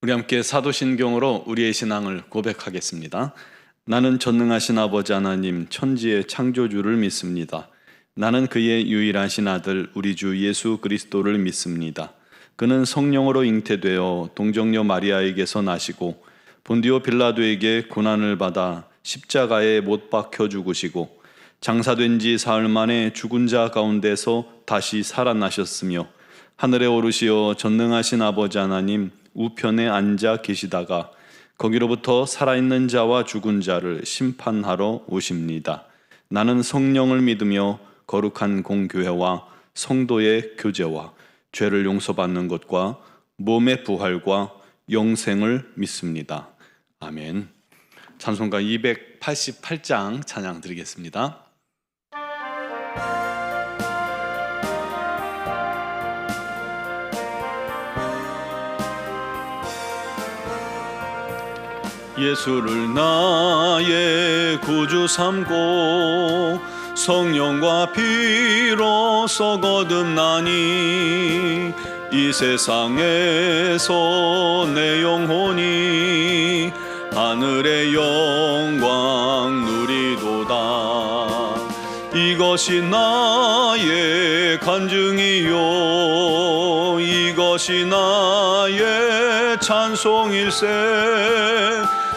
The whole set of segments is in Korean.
우리 함께 사도신경으로 우리의 신앙을 고백하겠습니다. 나는 전능하신 아버지 하나님 천지의 창조주를 믿습니다. 나는 그의 유일하신 아들 우리 주 예수 그리스도를 믿습니다. 그는 성령으로 잉태되어 동정녀 마리아에게서 나시고 본디오 빌라도에게 고난을 받아 십자가에 못 박혀 죽으시고 장사된 지 사흘 만에 죽은 자 가운데서 다시 살아나셨으며 하늘에 오르시어 전능하신 아버지 하나님 우편에 앉아 계시다가 거기로부터 살아있는 자와 죽은 자를 심판하러 오십니다. 나는 성령을 믿으며 거룩한 공교회와 성도의 교제와 죄를 용서받는 것과 몸의 부활과 영생을 믿습니다. 아멘. 찬송가 288장 찬양 드리겠습니다. 예수를 나의 구주 삼고 성령과 피로써 거듭나니 이 세상에서 내 영혼이 하늘의 영광 누리도다. 이것이 나의 간증이요 이것이 나의 찬송일세.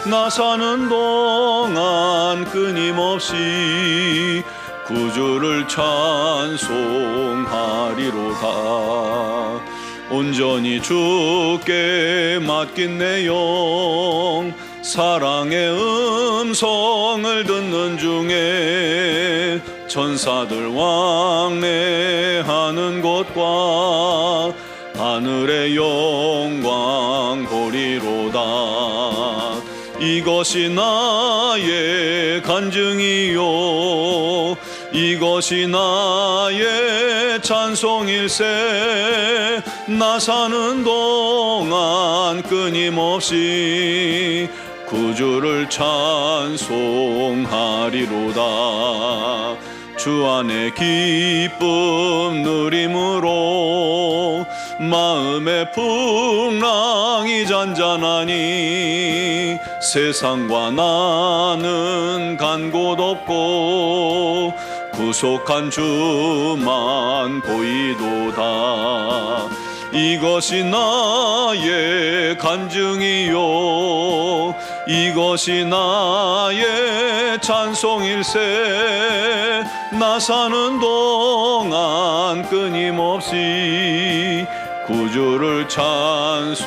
나 사는 동안 끊임없이 구주를 찬송하리로다. 온전히 주께 맡긴 내 영 사랑의 음성을 듣는 중에 천사들 왕래하는 곳과 하늘의 영광 보리로다. 이것이 나의 간증이요 이것이 나의 찬송일세. 나 사는 동안 끊임없이 구주를 찬송하리로다. 주 안에 기쁨 누림으로 마음의 풍랑이 잔잔하니 세상과 나는 간 곳 없고 구속한 주만 보이도다. 이것이 나의 간증이요 이것이 나의 찬송일세. 나 사는 동안 끊임없이 구주를 찬송하리로다.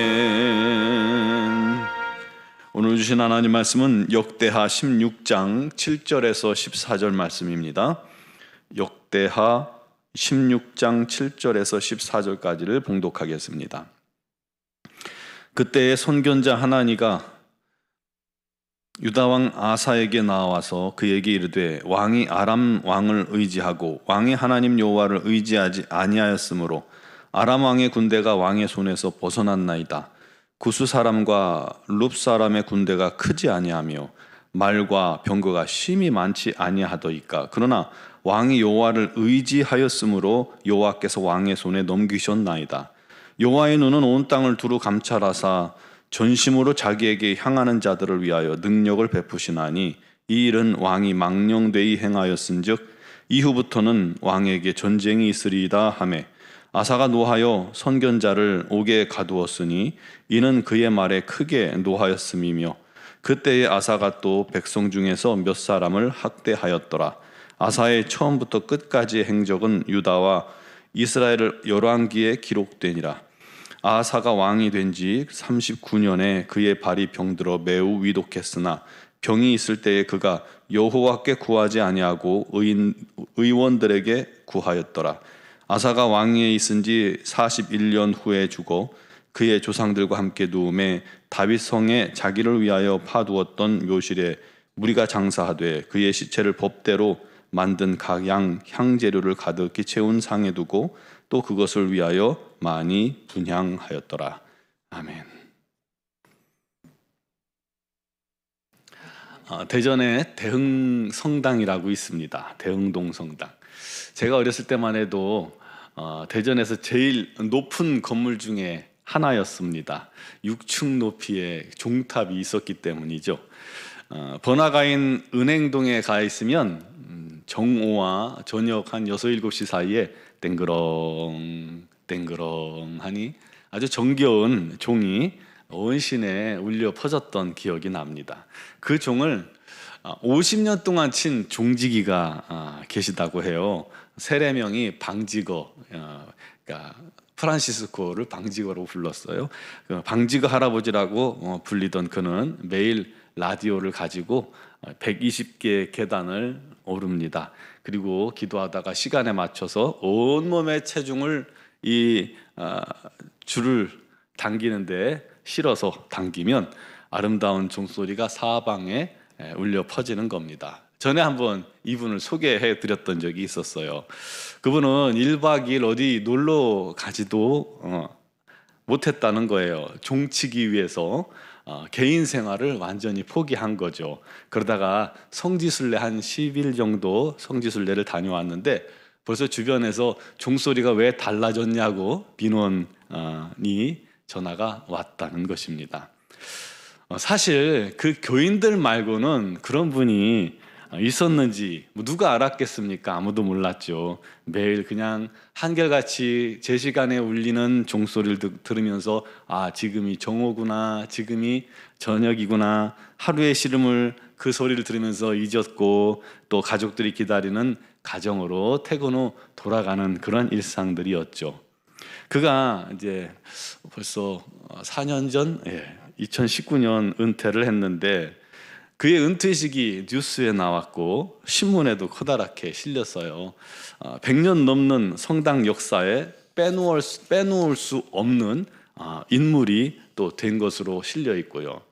아멘. 오늘 주신 하나님 말씀은 역대하 16장 7절에서 14절 말씀입니다. 역대하 16장 7절에서 14절까지를 봉독하겠습니다. 그때의 선견자 하나니가 유다왕 아사에게 나와서 그에게 이르되 왕이 아람 왕을 의지하고 왕의 하나님 여호와를 의지하지 아니하였으므로 아람 왕의 군대가 왕의 손에서 벗어났나이다. 구스 사람과 룹 사람의 군대가 크지 아니하며 말과 병거가 심히 많지 아니하더이까. 그러나 왕이 여호와를 의지하였으므로 여호와께서 왕의 손에 넘기셨나이다. 여호와의 눈은 온 땅을 두루 감찰하사 전심으로 자기에게 향하는 자들을 위하여 능력을 베푸시나니 이 일은 왕이 망령되이 행하였은즉 이후부터는 왕에게 전쟁이 있으리이다 하매 아사가 노하여 선견자를 옥에 가두었으니 이는 그의 말에 크게 노하였음이며 그때에 아사가 또 백성 중에서 몇 사람을 학대하였더라. 아사의 처음부터 끝까지의 행적은 유다와 이스라엘 열왕기에 기록되니라. 아사가 왕이 된 지 39년에 그의 발이 병들어 매우 위독했으나 병이 있을 때에 그가 여호와께 구하지 아니하고 의원들에게 구하였더라. 아사가 왕위에 있은 지 41년 후에 죽어 그의 조상들과 함께 누움에 다윗 성에 자기를 위하여 파두었던 묘실에 무리가 장사하되 그의 시체를 법대로 만든 각양 향재료를 가득히 채운 상에 두고 또 그것을 위하여 많이 분향하였더라. 아멘. 대전에 대흥성당이라고 있습니다. 대흥동 성당. 제가 어렸을 때만 해도 대전에서 제일 높은 건물 중에 하나였습니다. 6층 높이의 종탑이 있었기 때문이죠. 번화가인 은행동에 가 있으면 정오와 저녁 한 6, 7시 사이에 땡그렁 땡그렁하니 아주 정겨운 종이 온신에 울려 퍼졌던 기억이 납니다. 그 종을 50년 동안 친 종지기가 계시다고 해요. 세례명이 방지거, 그러니까 프란시스코를 방지거로 불렀어요. 방지거 할아버지라고 불리던 그는 매일 라디오를 가지고 120개의 계단을 오릅니다. 그리고 기도하다가 시간에 맞춰서 온몸의 체중을 이 줄을 당기는데 실어서 당기면 아름다운 종소리가 사방에 울려 퍼지는 겁니다. 전에 한번 이분을 소개해 드렸던 적이 있었어요. 그분은 1박 2일 어디 놀러 가지도 못했다는 거예요. 종치기 위해서 개인 생활을 완전히 포기한 거죠. 그러다가 성지순례 한 10일 정도 성지순례를 다녀왔는데 벌써 주변에서 종소리가 왜 달라졌냐고 민원이 전화가 왔다는 것입니다. 사실 그 교인들 말고는 그런 분이 있었는지 누가 알았겠습니까? 아무도 몰랐죠. 매일 그냥 한결같이 제 시간에 울리는 종소리를 들으면서 지금이 정오구나, 지금이 저녁이구나, 하루의 시름을 그 소리를 들으면서 잊었고 또 가족들이 기다리는 가정으로 퇴근 후 돌아가는 그런 일상들이었죠. 그가 이제 벌써 4년 전 2019년 은퇴를 했는데 그의 은퇴식이 뉴스에 나왔고 신문에도 커다랗게 실렸어요. 100년 넘는 성당 역사에 빼놓을 수 없는 인물이 또 된 것으로 실려 있고요.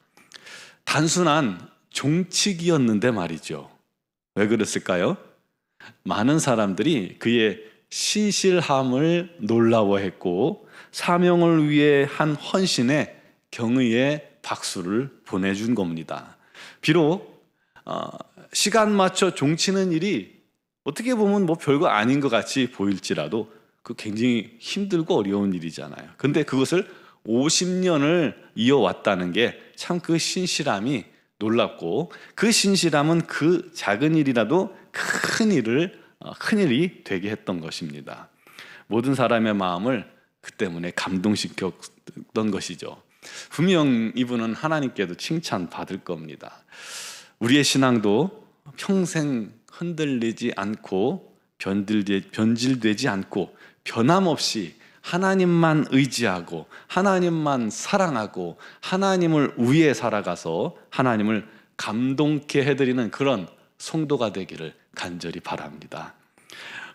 단순한 종치기였는데 말이죠. 왜 그랬을까요? 많은 사람들이 그의 신실함을 놀라워했고 사명을 위해 한 헌신에 경의의 박수를 보내준 겁니다. 비록 시간 맞춰 종치는 일이 어떻게 보면 뭐 별거 아닌 것 같이 보일지라도 그 굉장히 힘들고 어려운 일이잖아요. 근데 그것을 50년을 이어왔다는 게 참 그 신실함이 놀랍고 그 신실함은 그 작은 일이라도 큰 일이 되게 했던 것입니다. 모든 사람의 마음을 그 때문에 감동시켰던 것이죠. 분명 이분은 하나님께도 칭찬받을 겁니다. 우리의 신앙도 평생 흔들리지 않고 변질되지 않고 변함없이 하나님만 의지하고 하나님만 사랑하고 하나님을 위해 살아가서 하나님을 감동케 해드리는 그런 성도가 되기를 간절히 바랍니다.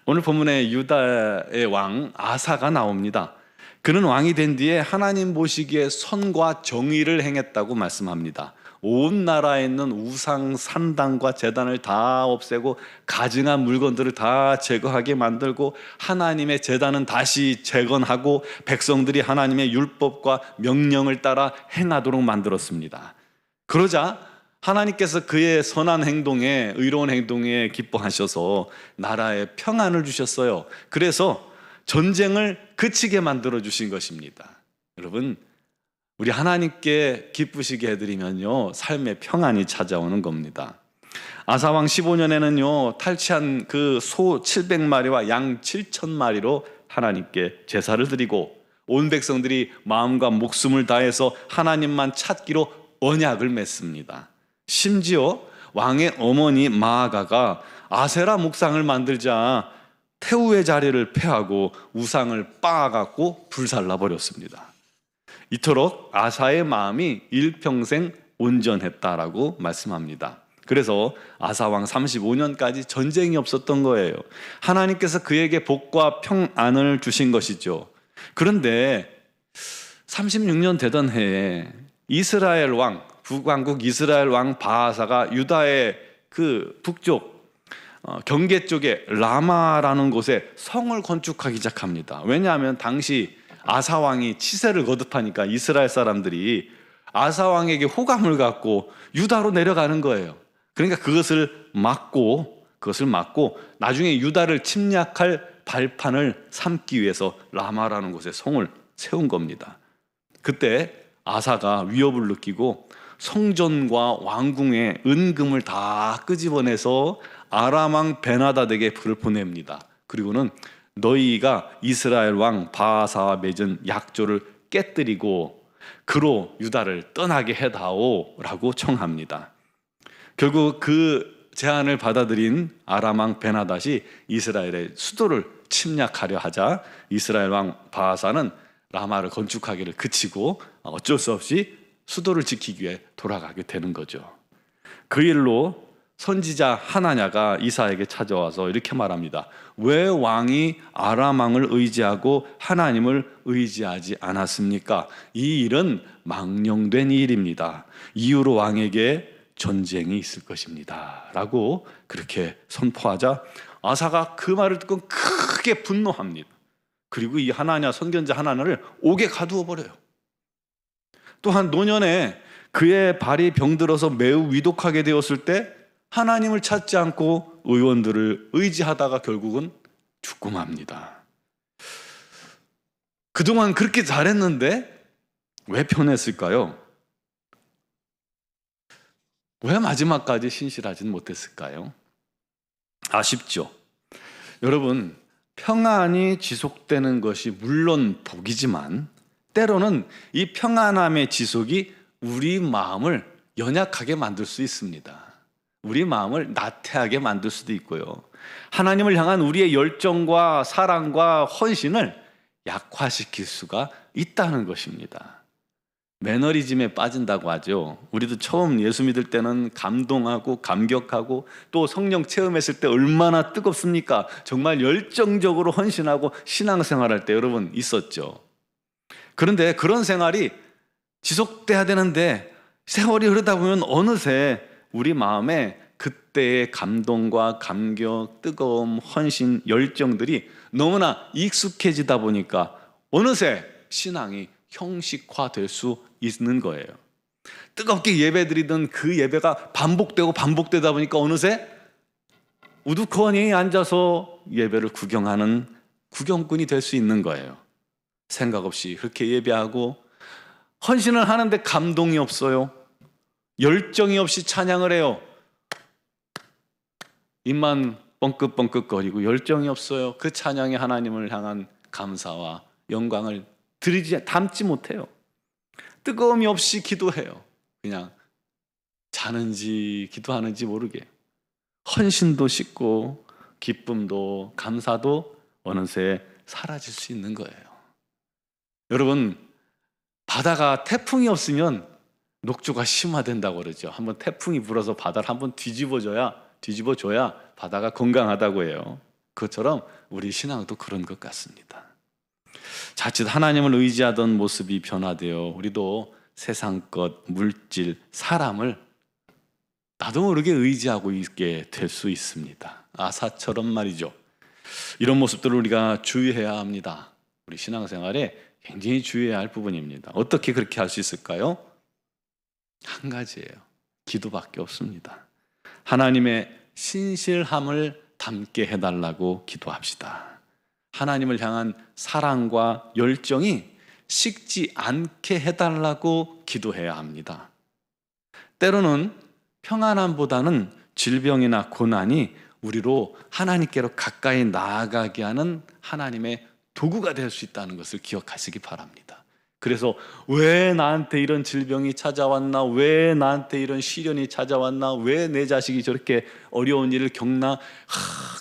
오늘 본문에 유다의 왕 아사가 나옵니다. 그는 왕이 된 뒤에 하나님 보시기에 선과 정의를 행했다고 말씀합니다. 온 나라에 있는 우상 산당과 제단을 다 없애고 가증한 물건들을 다 제거하게 만들고 하나님의 제단은 다시 재건하고 백성들이 하나님의 율법과 명령을 따라 행하도록 만들었습니다. 그러자 하나님께서 그의 선한 행동에, 의로운 행동에 기뻐하셔서 나라에 평안을 주셨어요. 그래서 전쟁을 그치게 만들어 주신 것입니다. 여러분, 우리 하나님께 기쁘시게 해드리면요 삶의 평안이 찾아오는 겁니다. 아사왕 15년에는요 탈취한 그 소 700마리와 양 7,000마리로 하나님께 제사를 드리고 온 백성들이 마음과 목숨을 다해서 하나님만 찾기로 언약을 맺습니다. 심지어 왕의 어머니 마아가가 아세라 목상을 만들자 태우의 자리를 폐하고 우상을 빻아갖고 불살라 버렸습니다. 이토록 아사의 마음이 일평생 온전했다라고 말씀합니다. 그래서 아사왕 35년까지 전쟁이 없었던 거예요. 하나님께서 그에게 복과 평안을 주신 것이죠. 그런데 36년 되던 해에 이스라엘 왕, 북왕국 이스라엘 왕 바하사가 유다의 그 북쪽 경계 쪽에 라마라는 곳에 성을 건축하기 시작합니다. 왜냐하면 당시 아사왕이 치세를 거듭하니까 이스라엘 사람들이 아사왕에게 호감을 갖고 유다로 내려가는 거예요. 그러니까 그것을 막고 그것을 막고 나중에 유다를 침략할 발판을 삼기 위해서 라마라는 곳에 성을 세운 겁니다. 그때 아사가 위협을 느끼고 성전과 왕궁의 은금을 다 끄집어내서 아람 왕 베나다덱에게 불을 보냅니다. 그리고는 너희가 이스라엘 왕 바하사와 맺은 약조를 깨뜨리고 그로 유다를 떠나게 해다오라고 청합니다. 결국 그 제안을 받아들인 아람 왕 베나닷이 이스라엘의 수도를 침략하려 하자 이스라엘 왕 바하사는 라마를 건축하기를 그치고 어쩔 수 없이 수도를 지키기 위해 돌아가게 되는 거죠. 그 일로 선지자 하나냐가 이사에게 찾아와서 이렇게 말합니다. 왜 왕이 아람 왕을 의지하고 하나님을 의지하지 않았습니까? 이 일은 망령된 일입니다. 이후로 왕에게 전쟁이 있을 것입니다 라고 그렇게 선포하자 아사가 그 말을 듣고 크게 분노합니다. 그리고 이 하나냐 선견자 하나냐를 옥에 가두어 버려요. 또한 노년에 그의 발이 병들어서 매우 위독하게 되었을 때 하나님을 찾지 않고 의원들을 의지하다가 결국은 죽고 맙니다. 그동안 그렇게 잘했는데 왜 변했을까요? 왜 마지막까지 신실하지는 못했을까요? 아쉽죠. 여러분, 평안이 지속되는 것이 물론 복이지만 때로는 이 평안함의 지속이 우리 마음을 연약하게 만들 수 있습니다. 우리 마음을 나태하게 만들 수도 있고요. 하나님을 향한 우리의 열정과 사랑과 헌신을 약화시킬 수가 있다는 것입니다. 매너리즘에 빠진다고 하죠. 우리도 처음 예수 믿을 때는 감동하고 감격하고 또 성령 체험했을 때 얼마나 뜨겁습니까? 정말 열정적으로 헌신하고 신앙생활할 때 여러분 있었죠. 그런데 그런 생활이 지속돼야 되는데 세월이 흐르다 보면 어느새 우리 마음에 그때의 감동과 감격, 뜨거움, 헌신, 열정들이 너무나 익숙해지다 보니까 어느새 신앙이 형식화될 수 있는 거예요. 뜨겁게 예배드리던 그 예배가 반복되고 반복되다 보니까 어느새 우두커니 앉아서 예배를 구경하는 구경꾼이 될 수 있는 거예요. 생각 없이 그렇게 예배하고 헌신을 하는데 감동이 없어요. 열정이 없이 찬양을 해요. 입만 뻥긋뻥긋거리고 열정이 없어요. 그 찬양에 하나님을 향한 감사와 영광을 담지 못해요. 뜨거움이 없이 기도해요. 그냥 자는지 기도하는지 모르게. 헌신도 식고 기쁨도 감사도 어느새 사라질 수 있는 거예요. 여러분, 바다가 태풍이 없으면 녹조가 심화된다고 그러죠. 한번 태풍이 불어서 바다를 한번 뒤집어줘야 바다가 건강하다고 해요. 그것처럼 우리 신앙도 그런 것 같습니다. 자칫 하나님을 의지하던 모습이 변화되어 우리도 세상 것, 물질, 사람을 나도 모르게 의지하고 있게 될 수 있습니다. 아사처럼 말이죠. 이런 모습들을 우리가 주의해야 합니다. 우리 신앙생활에 굉장히 주의해야 할 부분입니다. 어떻게 그렇게 할 수 있을까요? 한 가지예요. 기도밖에 없습니다. 하나님의 신실함을 담게 해달라고 기도합시다. 하나님을 향한 사랑과 열정이 식지 않게 해달라고 기도해야 합니다. 때로는 평안함보다는 질병이나 고난이 우리로 하나님께로 가까이 나아가게 하는 하나님의 도구가 될 수 있다는 것을 기억하시기 바랍니다. 그래서 왜 나한테 이런 질병이 찾아왔나? 왜 나한테 이런 시련이 찾아왔나? 왜 내 자식이 저렇게 어려운 일을 겪나?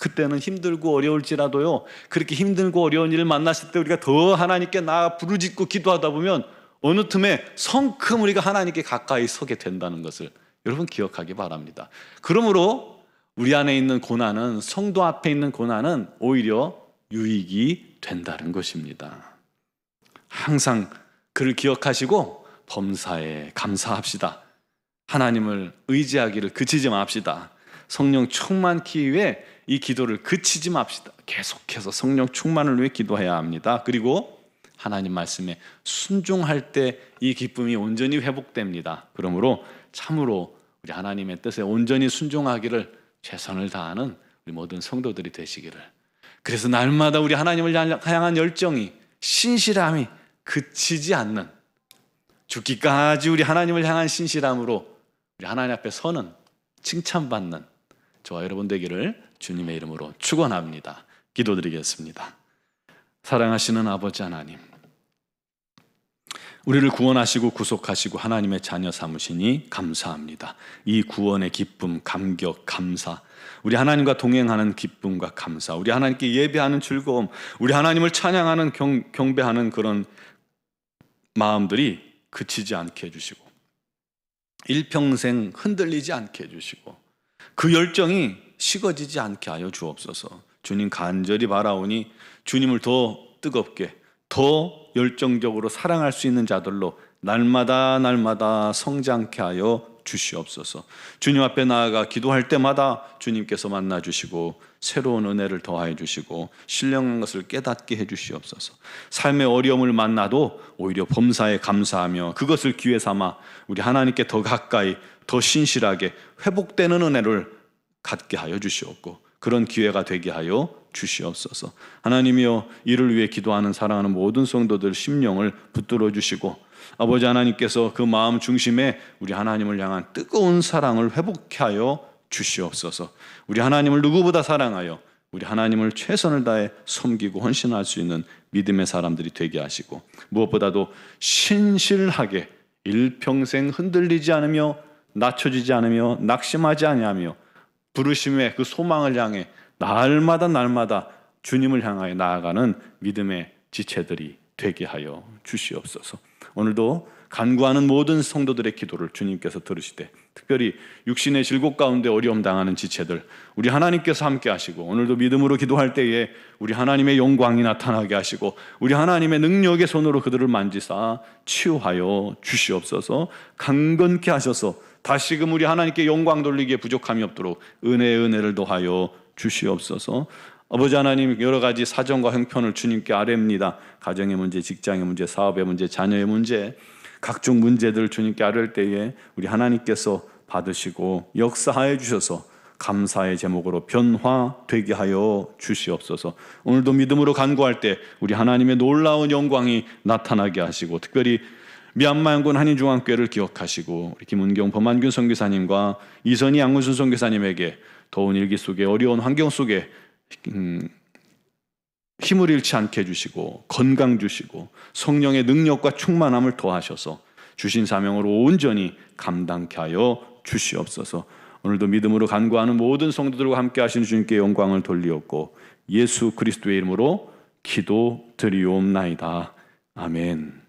그때는 힘들고 어려울지라도요, 그렇게 힘들고 어려운 일을 만났을 때 우리가 더 하나님께 부르짖고 기도하다 보면 어느 틈에 성큼 우리가 하나님께 가까이 서게 된다는 것을 여러분 기억하기 바랍니다. 그러므로 우리 안에 있는 고난은, 성도 앞에 있는 고난은 오히려 유익이 된다는 것입니다. 항상 그를 기억하시고 범사에 감사합시다. 하나님을 의지하기를 그치지 맙시다. 성령 충만케 위해 이 기도를 그치지 맙시다. 계속해서 성령 충만을 위해 기도해야 합니다. 그리고 하나님 말씀에 순종할 때 이 기쁨이 온전히 회복됩니다. 그러므로 참으로 우리 하나님의 뜻에 온전히 순종하기를 최선을 다하는 우리 모든 성도들이 되시기를. 그래서 날마다 우리 하나님을 향한 열정이, 신실함이 그치지 않는, 죽기까지 우리 하나님을 향한 신실함으로 우리 하나님 앞에 서는, 칭찬받는 저와 여러분 되기를 주님의 이름으로 축원합니다. 기도드리겠습니다. 사랑하시는 아버지 하나님, 우리를 구원하시고 구속하시고 하나님의 자녀 삼으시니 감사합니다. 이 구원의 기쁨, 감격, 감사, 우리 하나님과 동행하는 기쁨과 감사, 우리 하나님께 예배하는 즐거움, 우리 하나님을 찬양하는 경배하는 그런 마음들이 그치지 않게 해주시고 일평생 흔들리지 않게 해주시고 그 열정이 식어지지 않게 하여 주옵소서. 주님 간절히 바라오니 주님을 더 뜨겁게, 더 열정적으로 사랑할 수 있는 자들로 날마다 성장케 하여 주시옵소서. 주님 앞에 나아가 기도할 때마다 주님께서 만나 주시고 새로운 은혜를 더하여 주시고 신령한 것을 깨닫게 해 주시옵소서. 삶의 어려움을 만나도 오히려 범사에 감사하며 그것을 기회 삼아 우리 하나님께 더 가까이, 더 신실하게 회복되는 은혜를 갖게 하여 주시옵고 그런 기회가 되게 하여 주시옵소서. 하나님이여, 이를 위해 기도하는 사랑하는 모든 성도들 심령을 붙들어 주시고 아버지 하나님께서 그 마음 중심에 우리 하나님을 향한 뜨거운 사랑을 회복케 하여 주시옵소서. 우리 하나님을 누구보다 사랑하여 우리 하나님을 최선을 다해 섬기고 헌신할 수 있는 믿음의 사람들이 되게 하시고 무엇보다도 신실하게 일평생 흔들리지 않으며 낮춰지지 않으며 낙심하지 아니하며 부르심의 그 소망을 향해 날마다 주님을 향하여 나아가는 믿음의 지체들이 되게 하여 주시옵소서. 오늘도 간구하는 모든 성도들의 기도를 주님께서 들으시되 특별히 육신의 질곡 가운데 어려움 당하는 지체들 우리 하나님께서 함께 하시고 오늘도 믿음으로 기도할 때에 우리 하나님의 영광이 나타나게 하시고 우리 하나님의 능력의 손으로 그들을 만지사 치유하여 주시옵소서. 강건케 하셔서 다시금 우리 하나님께 영광 돌리기에 부족함이 없도록 은혜를 더하여 주시옵소서. 아버지 하나님, 여러 가지 사정과 형편을 주님께 아뢰입니다. 가정의 문제, 직장의 문제, 사업의 문제, 자녀의 문제, 각종 문제들을 주님께 아뢰을 때에 우리 하나님께서 받으시고 역사하여 주셔서 감사의 제목으로 변화되게 하여 주시옵소서. 오늘도 믿음으로 간구할 때 우리 하나님의 놀라운 영광이 나타나게 하시고 특별히 미얀마 양군 한인중앙교회를 기억하시고 우리 김은경 범한균 선교사님과 이선희 양문순 선교사님에게 더운 일기 속에 어려운 환경 속에 힘을 잃지 않게 해주시고 건강 주시고 성령의 능력과 충만함을 더하셔서 주신 사명으로 온전히 감당케 하여 주시옵소서. 오늘도 믿음으로 간구하는 모든 성도들과 함께 하신 주님께 영광을 돌리옵고 예수 그리스도의 이름으로 기도드리옵나이다. 아멘.